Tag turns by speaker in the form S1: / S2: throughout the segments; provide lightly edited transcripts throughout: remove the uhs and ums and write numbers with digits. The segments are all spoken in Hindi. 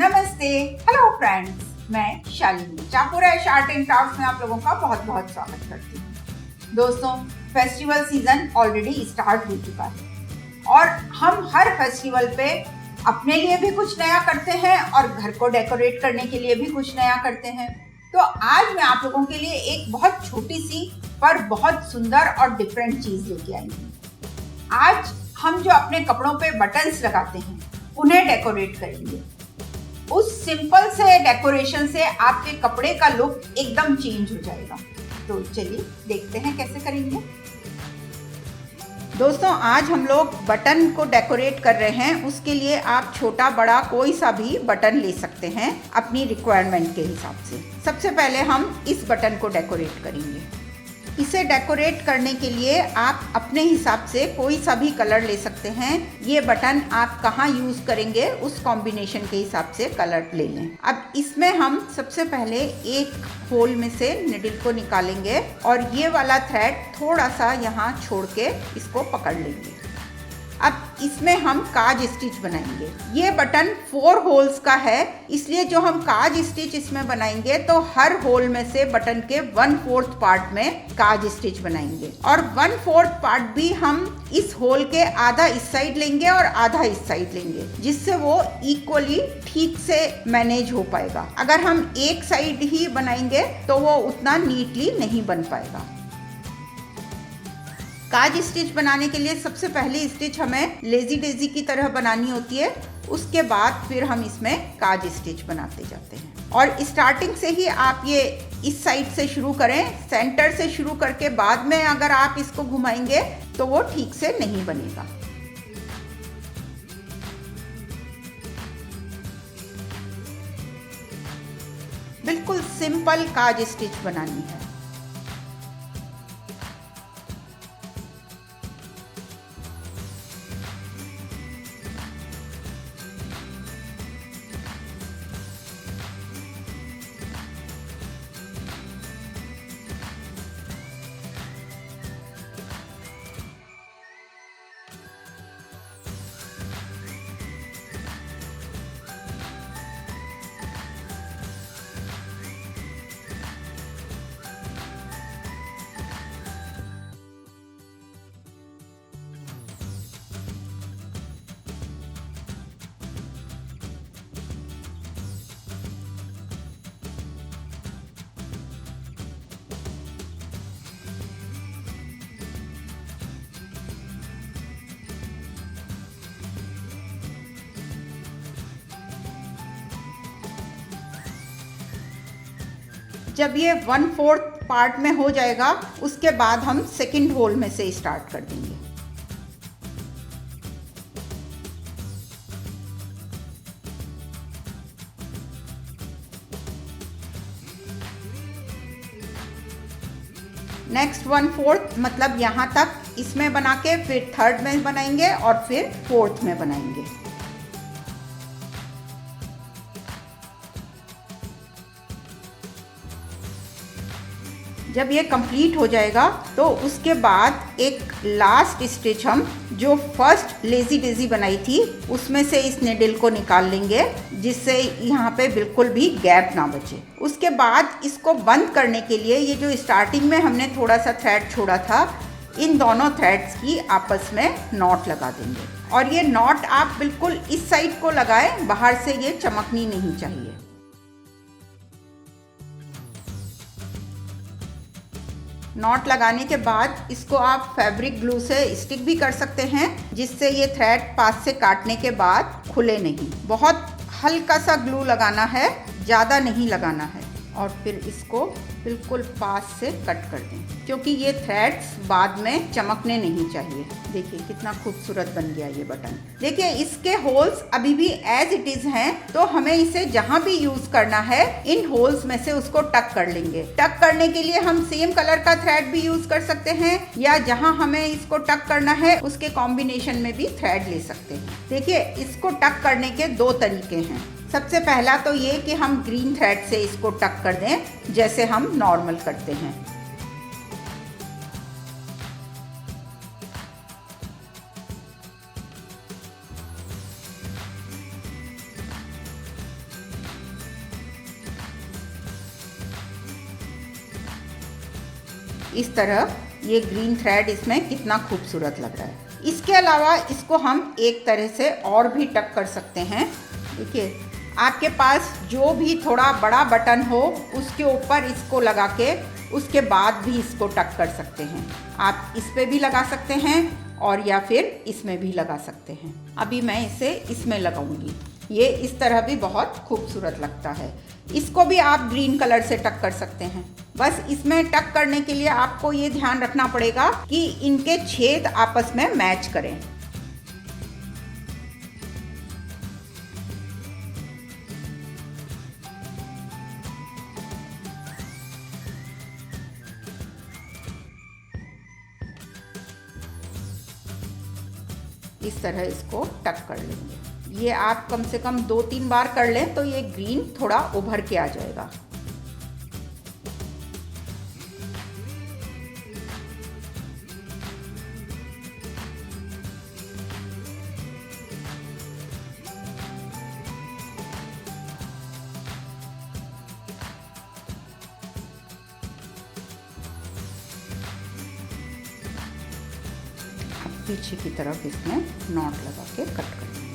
S1: नमस्ते, हेलो फ्रेंड्स, मैं शालिनी चापुरा आर्ट एंड क्राफ्ट्स में आप लोगों का बहुत बहुत स्वागत करती हूँ। दोस्तों, फेस्टिवल सीजन ऑलरेडी स्टार्ट हो चुका है और हम हर फेस्टिवल पे अपने लिए भी कुछ नया करते हैं और घर को डेकोरेट करने के लिए भी कुछ नया करते हैं। तो आज मैं आप लोगों के लिए एक बहुत छोटी सी पर बहुत सुंदर और डिफरेंट चीज लेके आई हूँ। आज हम जो अपने कपड़ों पे बटन्स लगाते हैं उन्हें डेकोरेट करेंगे। उस सिंपल से डेकोरेशन से आपके कपड़े का लुक एकदम चेंज हो जाएगा। तो चलिए देखते हैं कैसे करेंगे। दोस्तों, आज हम लोग बटन को डेकोरेट कर रहे हैं। उसके लिए आप छोटा बड़ा कोई सा भी बटन ले सकते हैं अपनी रिक्वायरमेंट के हिसाब से। सबसे पहले हम इस बटन को डेकोरेट करेंगे। इसे डेकोरेट करने के लिए आप अपने हिसाब से कोई सा भी कलर ले सकते हैं। ये बटन आप कहाँ यूज़ करेंगे उस कॉम्बिनेशन के हिसाब से कलर ले लें। अब इसमें हम सबसे पहले एक होल में से निडल को निकालेंगे और ये वाला थ्रेड थोड़ा सा यहाँ छोड़ के इसको पकड़ लेंगे। अब इसमें हम काज स्टिच बनाएंगे। ये बटन 4 होल्स का है, इसलिए जो हम काज स्टिच इसमें बनाएंगे तो हर होल में से बटन के 1/4 पार्ट में काज स्टिच बनाएंगे और 1/4 पार्ट भी हम इस होल के आधा इस साइड लेंगे और आधा इस साइड लेंगे, जिससे वो इक्वली ठीक से मैनेज हो पाएगा। अगर हम एक साइड ही बनाएंगे तो वो उतना नीटली नहीं बन पाएगा। काज स्टिच बनाने के लिए सबसे पहली स्टिच हमें लेजी डेजी की तरह बनानी होती है। उसके बाद फिर हम इसमें काज स्टिच बनाते जाते हैं और स्टार्टिंग से ही आप ये इस साइड से शुरू करें। सेंटर से शुरू करके बाद में अगर आप इसको घुमाएंगे तो वो ठीक से नहीं बनेगा। बिल्कुल सिंपल काज स्टिच बनानी है। जब ये 1/4 पार्ट में हो जाएगा उसके बाद हम सेकंड होल में से स्टार्ट कर देंगे। नेक्स्ट 1/4 मतलब यहाँ तक इसमें बना के फिर थर्ड में बनाएंगे और फिर फोर्थ में बनाएंगे। जब ये कंप्लीट हो जाएगा तो उसके बाद एक लास्ट स्टिच हम जो फर्स्ट लेजी डेजी बनाई थी उसमें से इस निडल को निकाल लेंगे, जिससे यहाँ पे बिल्कुल भी गैप ना बचे। उसके बाद इसको बंद करने के लिए ये जो स्टार्टिंग में हमने थोड़ा सा थ्रेड छोड़ा था, इन दोनों थ्रेड्स की आपस में नॉट लगा देंगे और ये नॉट आप बिल्कुल इस साइड को लगाएं, बाहर से ये चमकनी नहीं चाहिए। नॉट लगाने के बाद इसको आप फैब्रिक ग्लू से स्टिक भी कर सकते हैं, जिससे ये थ्रेड पास से काटने के बाद खुले नहीं। बहुत हल्का सा ग्लू लगाना है, ज़्यादा नहीं लगाना है और फिर इसको बिल्कुल पास से कट कर दें, क्योंकि ये थ्रेड्स बाद में चमकने नहीं चाहिए। देखिए कितना खूबसूरत बन गया ये बटन। देखिए इसके होल्स अभी भी एज इट इज हैं, तो हमें इसे जहां भी यूज करना है इन होल्स में से उसको टक कर लेंगे। टक करने के लिए हम सेम कलर का थ्रेड भी यूज कर सकते हैं या जहां हमें इसको टक करना है उसके कॉम्बिनेशन में भी थ्रेड ले सकते हैं। देखिए इसको टक करने के 2 तरीके हैं। सबसे पहला तो ये कि हम ग्रीन थ्रेड से इसको टक कर दें जैसे हम नॉर्मल करते हैं। इस तरह ये ग्रीन थ्रेड इसमें कितना खूबसूरत लग रहा है। इसके अलावा इसको हम एक तरह से और भी टक कर सकते हैं। देखिए, आपके पास जो भी थोड़ा बड़ा बटन हो उसके ऊपर इसको लगा के उसके बाद भी इसको टक कर सकते हैं। आप इस पे भी लगा सकते हैं और या फिर इसमें भी लगा सकते हैं। अभी मैं इसे इसमें लगाऊंगी। ये इस तरह भी बहुत खूबसूरत लगता है। इसको भी आप ग्रीन कलर से टक कर सकते हैं। बस इसमें टक करने के लिए आपको ये ध्यान रखना पड़ेगा कि इनके छेद आपस में मैच करें। इस तरह इसको टक कर लेंगे। ये आप कम से कम 2-3 बार कर लें तो ये ग्रीन थोड़ा उभर के आ जाएगा। पीछे की तरफ इसमें नॉट लगा के कट कर लेंगे।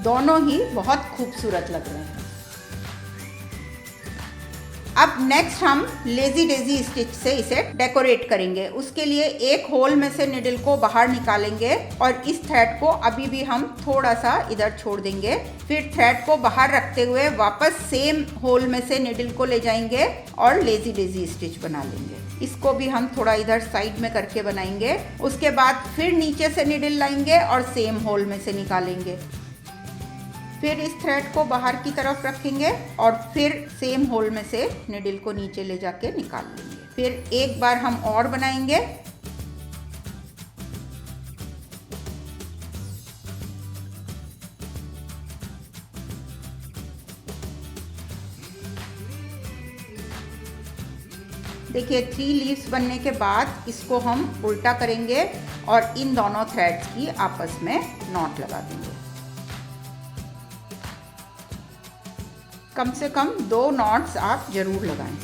S1: दोनों ही बहुत खूबसूरत लग रहे हैं। अब नेक्स्ट हम लेजी डेजी स्टिच से इसे डेकोरेट करेंगे। उसके लिए एक होल में से निडल को बाहर निकालेंगे और इस थ्रेड को अभी भी हम थोड़ा सा इधर छोड़ देंगे। फिर थ्रेड को बाहर रखते हुए वापस सेम होल में से निडल को ले जाएंगे और लेजी डेजी स्टिच बना लेंगे। इसको भी हम थोड़ा इधर साइड में करके बनाएंगे। उसके बाद फिर नीचे से निडल लाएंगे और सेम होल में से निकालेंगे। फिर इस थ्रेड को बाहर की तरफ रखेंगे और फिर सेम होल में से निडल को नीचे ले जाके निकाल लेंगे। फिर एक बार हम और बनाएंगे। देखिए, 3 लीव्स बनने के बाद इसको हम उल्टा करेंगे और इन दोनों थ्रेड्स की आपस में नॉट लगा देंगे। कम से कम 2 नॉट्स आप जरूर लगाएं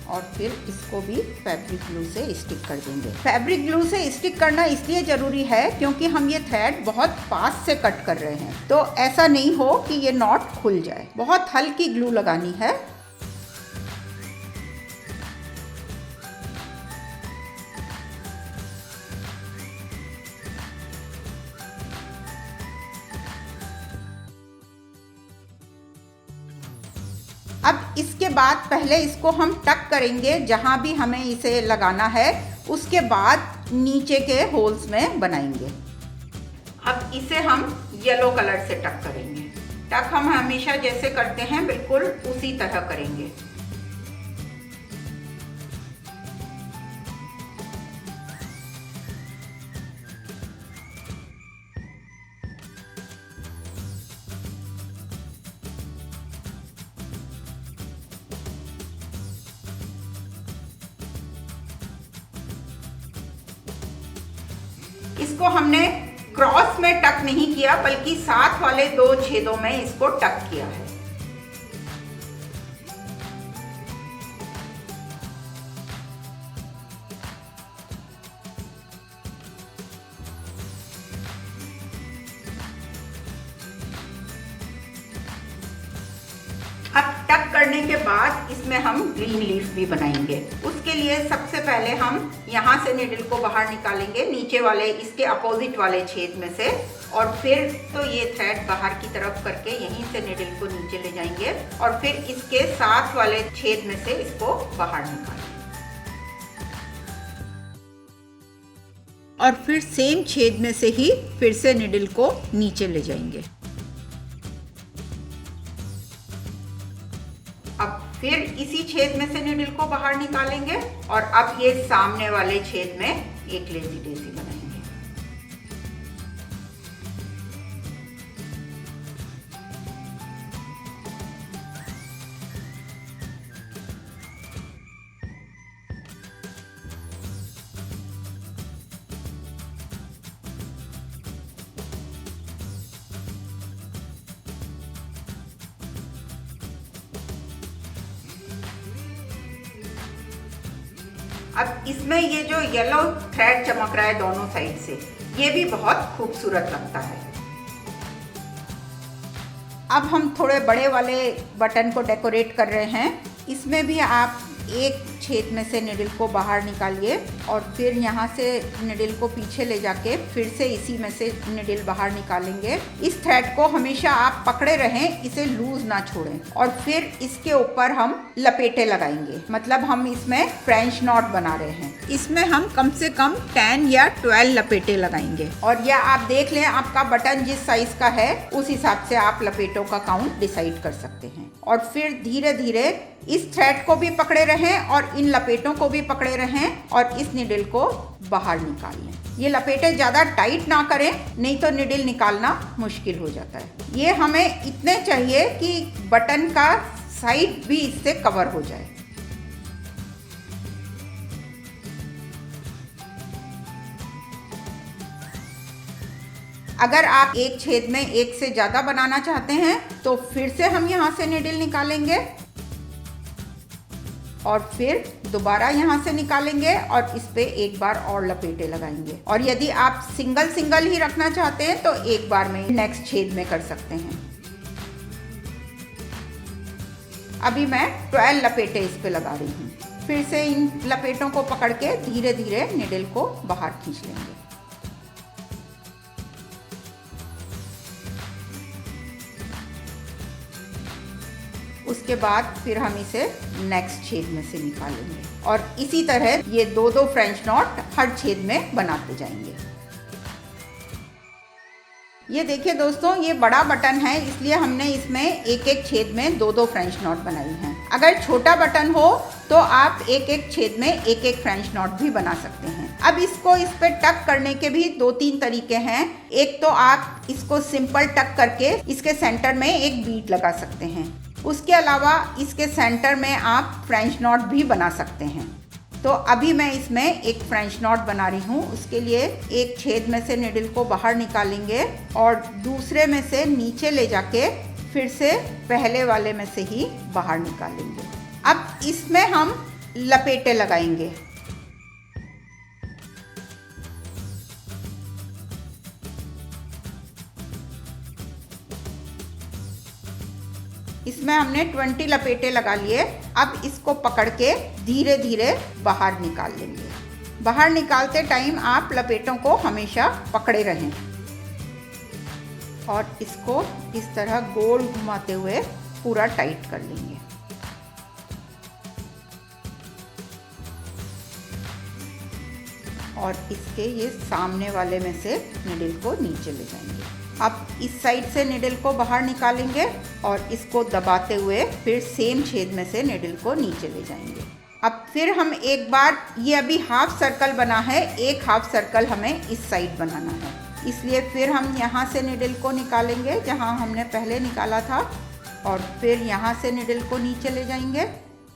S1: और फिर इसको भी फैब्रिक ग्लू से स्टिक कर देंगे। फैब्रिक ग्लू से स्टिक करना इसलिए ज़रूरी है क्योंकि हम ये थ्रेड बहुत पास से कट कर रहे हैं, तो ऐसा नहीं हो कि ये नॉट खुल जाए। बहुत हल्की ग्लू लगानी है। अब इसके बाद पहले इसको हम टक करेंगे जहां भी हमें इसे लगाना है, उसके बाद नीचे के होल्स में बनाएंगे। अब इसे हम येलो कलर से टक करेंगे। टक हम हमेशा जैसे करते हैं बिल्कुल उसी तरह करेंगे। इसको हमने क्रॉस में टक नहीं किया बल्कि साथ वाले 2 छेदों में इसको टक किया है। अब टक करने के बाद इसमें हम ग्रीन लीफ भी बनाएंगे। उसके लिए सबसे पहले हम यहाँ से निडल को बाहर निकालेंगे, नीचे वाले इसके अपोजिट वाले छेद में से, और फिर तो ये थ्रेड बाहर की तरफ करके यहीं से निडल को नीचे ले जाएंगे और फिर इसके साथ वाले छेद में से इसको बाहर निकालेंगे और फिर सेम छेद में से ही फिर से निडल को नीचे ले जाएंगे। अब फिर इसी छेद में से निडल को बाहर निकालेंगे और अब ये सामने वाले छेद में एक लेजी डेजी बनाएंगे। अब इसमें ये जो येलो थ्रेड चमक रहा है दोनों साइड से, ये भी बहुत खूबसूरत लगता है। अब हम थोड़े बड़े वाले बटन को डेकोरेट कर रहे हैं। इसमें भी आप एक छेद में से निडल को बाहर निकालिए और फिर यहाँ से निडल को पीछे ले जाके फिर से इसी में से निडल बाहर निकालेंगे। इस थ्रेड को हमेशा आप पकड़े रहें, इसे लूज ना छोड़ें। और फिर इसके ऊपर हम लपेटे लगाएंगे, मतलब हम इसमें फ्रेंच नॉट बना रहे हैं। इसमें हम कम से कम 10 या 12 लपेटे लगाएंगे। और यह आप देख लें, आपका बटन जिस साइज का है उस हिसाब से आप लपेटों का काउंट डिसाइड कर सकते हैं। और फिर धीरे धीरे इस थ्रेड को भी पकड़े रहें और इन लपेटों को भी पकड़े रहें और इस निडल को बाहर निकाल लें। ये लपेटे ज़्यादा टाइट ना करें, नहीं तो निडल निकालना मुश्किल हो जाता है। ये हमें इतने चाहिए कि बटन का साइड भी इससे कवर हो जाए। अगर आप एक छेद में एक से ज़्यादा बनाना चाहते हैं तो फिर से हम यहाँ से निडल निकालेंगे और फिर दोबारा यहाँ से निकालेंगे और इस पे एक बार और लपेटे लगाएंगे। और यदि आप सिंगल सिंगल ही रखना चाहते हैं तो एक बार में नेक्स्ट छेद में कर सकते हैं। अभी मैं 12 लपेटे इस पे लगा रही हूँ। फिर से इन लपेटों को पकड़ के धीरे धीरे निडल को बाहर खींच लेंगे। उसके बाद फिर हम इसे नेक्स्ट छेद में से निकालेंगे और इसी तरह ये दो फ्रेंच नॉट हर छेद में बनाते जाएंगे। ये देखिए दोस्तों, ये बड़ा बटन है इसलिए हमने इसमें एक एक छेद में दो फ्रेंच नॉट बनाई हैं। अगर छोटा बटन हो तो आप एक एक छेद में एक एक फ्रेंच नॉट भी बना सकते हैं। अब इसको इस पे टक करने के भी 2-3 तरीके हैं। एक तो आप इसको सिंपल टक करके इसके सेंटर में एक बीट लगा सकते हैं। उसके अलावा इसके सेंटर में आप फ्रेंच नॉट भी बना सकते हैं। तो अभी मैं इसमें एक फ्रेंच नॉट बना रही हूँ। उसके लिए एक छेद में से निडल को बाहर निकालेंगे और दूसरे में से नीचे ले जाके फिर से पहले वाले में से ही बाहर निकालेंगे। अब इसमें हम लपेटे लगाएंगे। इसमें हमने 20 लपेटे लगा लिए। अब इसको पकड़ के धीरे धीरे बाहर निकाल लेंगे। बाहर निकालते टाइम आप लपेटों को हमेशा पकड़े रहें और इसको इस तरह गोल घुमाते हुए पूरा टाइट कर लेंगे। और इसके ये सामने वाले में से निडल को नीचे ले जाएंगे। अब इस साइड से निडल को बाहर निकालेंगे और इसको दबाते हुए फिर सेम छेद में से निडल को नीचे ले जाएंगे। अब फिर हम एक बार, ये अभी हाफ सर्कल बना है, एक हाफ सर्कल हमें इस साइड बनाना है, इसलिए फिर हम यहाँ से निडल को निकालेंगे जहाँ हमने पहले निकाला था और फिर यहाँ से निडल को नीचे ले जाएंगे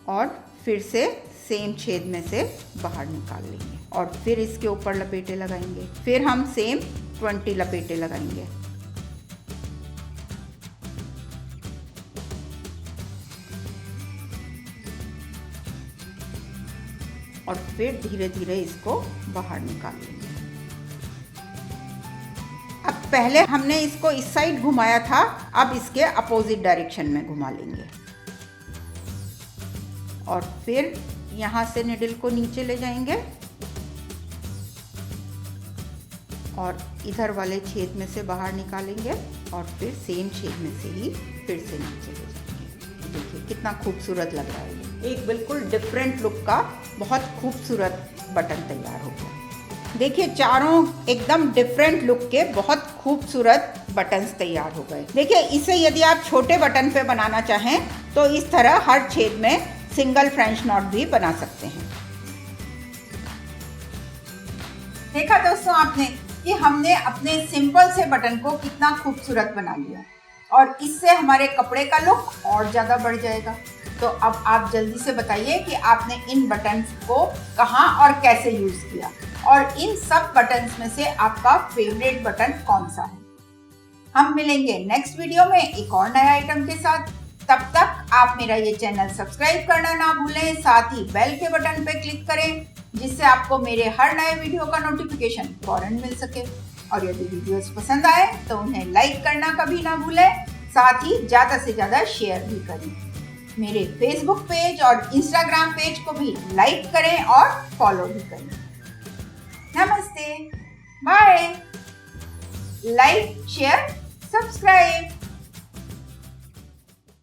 S1: और फिर से सेम छेद में से बाहर निकाल लेंगे और फिर इसके ऊपर लपेटे लगाएंगे। फिर हम सेम 20 लपेटे लगाएंगे। और फिर धीरे धीरे इसको बाहर निकाल लेंगे। अब पहले हमने इसको इस साइड घुमाया था, अब इसके अपोजिट डायरेक्शन में घुमा लेंगे और फिर यहाँ से निडल को नीचे ले जाएंगे और इधर वाले छेद में से बाहर निकालेंगे और फिर सेम छेद में से ही फिर से नीचे ले जाएंगे। देखिए कितना खूबसूरत लग रहा है। एक बिल्कुल डिफरेंट लुक का बहुत खूबसूरत बटन तैयार हो गया। देखिए चारों एकदम डिफरेंट लुक के बहुत खूबसूरत बटन्स तैयार हो गए। देखिए इसे यदि आप छोटे बटन पे बनाना चाहें तो इस तरह हर छेद में सिंगल फ्रेंच नॉट भी बना सकते हैं। देखा दोस्तों आपने कि हमने अपने सिंपल से बटन को कितना खूबसूरत बना लिया और इससे हमारे कपड़े का लुक और ज़्यादा बढ़ जाएगा। तो अब आप जल्दी से बताइए कि आपने इन बटन्स को कहाँ और कैसे यूज़ किया और इन सब बटन्स में से आपका फेवरेट बटन कौन सा है। हम मिलेंगे नेक्स्ट वीडियो में एक और नए आइटम के साथ। तब तक आप मेरा ये चैनल सब्सक्राइब करना ना भूलें, साथ ही बेल के बटन पे क्लिक करें जिससे आपको मेरे हर नए वीडियो का नोटिफिकेशन फौरन मिल सके। और यदि वीडियोस पसंद आए तो उन्हें लाइक करना कभी ना भूलें, साथ ही ज़्यादा से ज़्यादा शेयर भी करें। मेरे फेसबुक पेज और इंस्टाग्राम पेज को भी लाइक करें और फॉलो भी करें। नमस्ते, बाय। Like, share, subscribe.